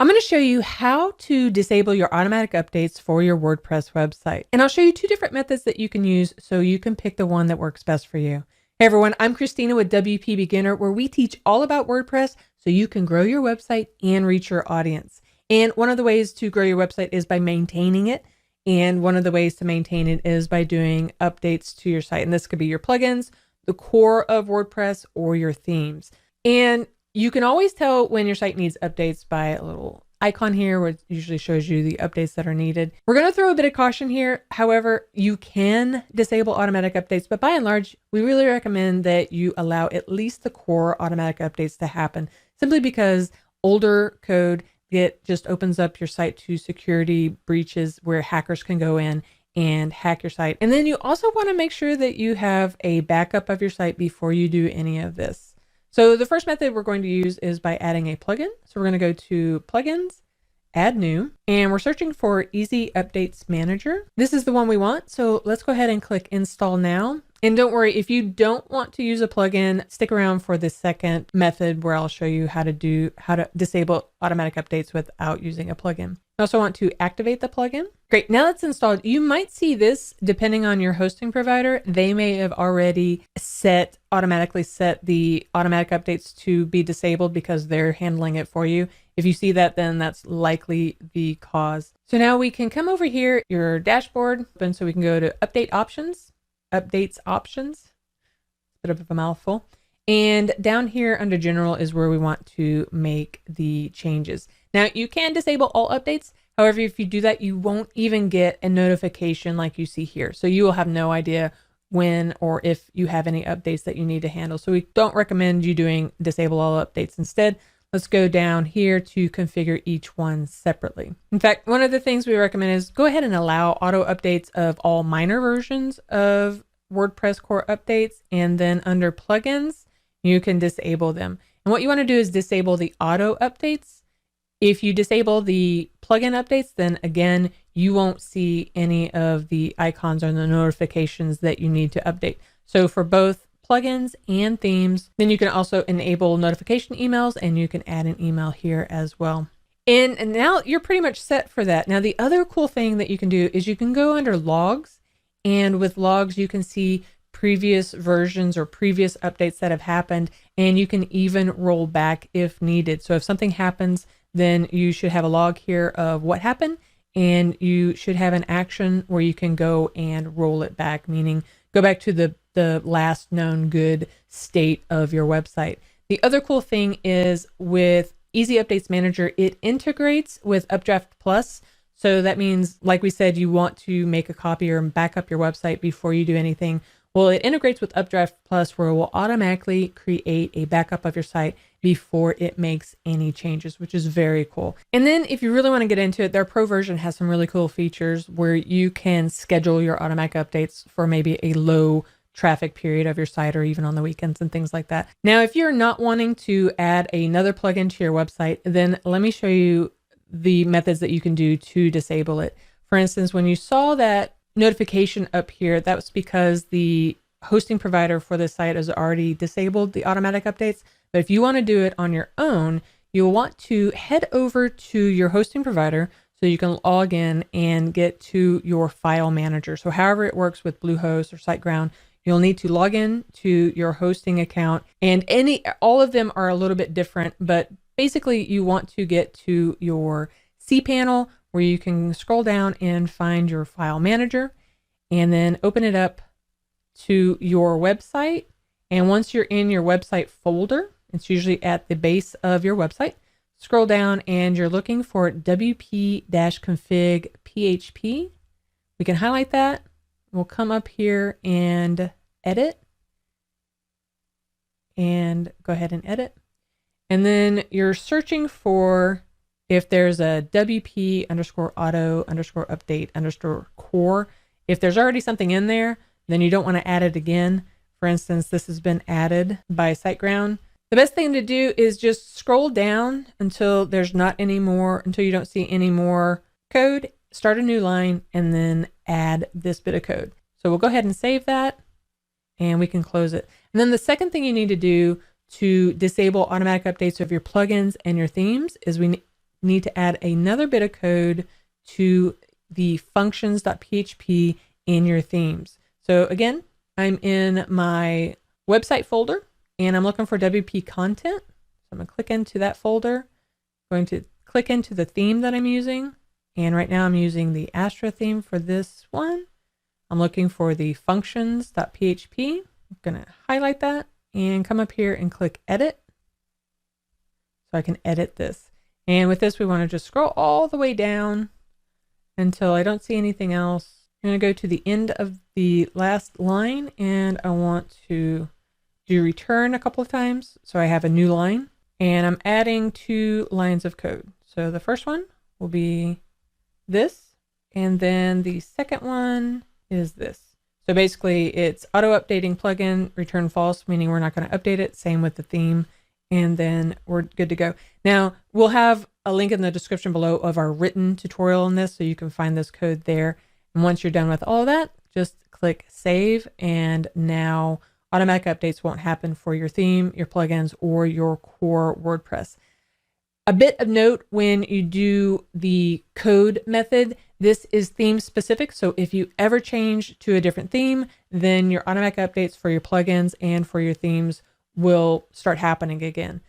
I'm going to show you how to disable your automatic updates for your WordPress website. And I'll show you two different methods that you can use so you can pick the one that works best for you. Hey everyone, I'm Christina with WP Beginner, where we teach all about WordPress so you can grow your website and reach your audience. And one of the ways to grow your website is by maintaining it. And one of the ways to maintain it is by doing updates to your site. And this could be your plugins, the core of WordPress, or your themes. And you can always tell when your site needs updates by a little icon here, where it usually shows you the updates that are needed. We're going to throw a bit of caution here. However, you can disable automatic updates, but by and large, we really recommend that you allow at least the core automatic updates to happen, simply because older code just opens up your site to security breaches where hackers can go in and hack your site. And then you also want to make sure that you have a backup of your site before you do any of this. So the first method we're going to use is by adding a plugin. So we're going to go to Plugins, Add New, and we're searching for Easy Updates Manager. This is the one we want. So let's go ahead and click Install Now. And don't worry, if you don't want to use a plugin, stick around for the second method where I'll show you how to disable automatic updates without using a plugin. You also want to activate the plugin. Great, now that's installed. You might see this depending on your hosting provider. They may have already automatically set the automatic updates to be disabled because they're handling it for you. If you see that, then that's likely the cause. So now we can come over here, your dashboard, and so we can go to Updates Options, bit of a mouthful. And down here under General is where we want to make the changes. Now you can disable all updates. However, if you do that, you won't even get a notification like you see here. So you will have no idea when or if you have any updates that you need to handle. So we don't recommend you doing disable all updates. Instead, let's go down here to configure each one separately. In fact, one of the things we recommend is go ahead and allow auto updates of all minor versions of WordPress core updates. And then under plugins, you can disable them. And what you want to do is disable the auto updates. If you disable the plugin updates, then again, you won't see any of the icons or the notifications that you need to update. So for both plugins and themes, then you can also enable notification emails, and you can add an email here as well. And now you're pretty much set for that. Now, the other cool thing that you can do is you can go under logs, and with logs, you can see previous versions or previous updates that have happened, and you can even roll back if needed. So if something happens, then you should have a log here of what happened, and you should have an action where you can go and roll it back, meaning go back to the last known good state of your website. The other cool thing is with Easy Updates Manager, it integrates with Updraft Plus. So that means, like we said, you want to make a copy or back up your website before you do anything. Well, it integrates with Updraft Plus, where it will automatically create a backup of your site before it makes any changes, which is very cool. And then if you really want to get into it, their pro version has some really cool features where you can schedule your automatic updates for maybe a low traffic period of your site, or even on the weekends and things like that. Now, if you're not wanting to add another plugin to your website, then let me show you the methods that you can do to disable it. For instance, when you saw that notification up here, that was because the hosting provider for the site has already disabled the automatic updates. But if you want to do it on your own, you'll want to head over to your hosting provider so you can log in and get to your file manager. So however it works with Bluehost or SiteGround, you'll need to log in to your hosting account, and all of them are a little bit different, but basically you want to get to your cPanel, where you can scroll down and find your file manager, and then open it up to your website. And once you're in your website folder, it's usually at the base of your website, scroll down and you're looking for wp-config PHP. We can highlight that. We'll come up here and edit, and go ahead and edit. And then you're searching for if there's a wp_auto_update_core. If there's already something in there, then you don't want to add it again. For instance, this has been added by SiteGround. The best thing to do is just scroll down until there's not any more, until you don't see any more code, start a new line, and then add this bit of code. So we'll go ahead and save that, and we can close it. And then the second thing you need to do to disable automatic updates of your plugins and your themes is we need to add another bit of code to the functions.php in your themes. So again, I'm in my website folder and I'm looking for WP content. So I'm going to click into that folder, going to click into the theme that I'm using. And right now I'm using the Astra theme for this one. I'm looking for the functions.php. I'm going to highlight that and come up here and click edit. So I can edit this. And with this, we want to just scroll all the way down until I don't see anything else. I'm going to go to the end of the last line and I want to do return a couple of times. So I have a new line and I'm adding 2 lines of code. So the first one will be this, and then the second one is this. So basically it's auto updating plugin, return false, meaning we're not going to update it. Same with the theme. And then we're good to go. Now we'll have a link in the description below of our written tutorial on this, so you can find this code there. And once you're done with all of that, just click save. And now automatic updates won't happen for your theme, your plugins, or your core WordPress. A bit of note when you do the code method, this is theme specific. So if you ever change to a different theme, then your automatic updates for your plugins and for your themes will start happening again.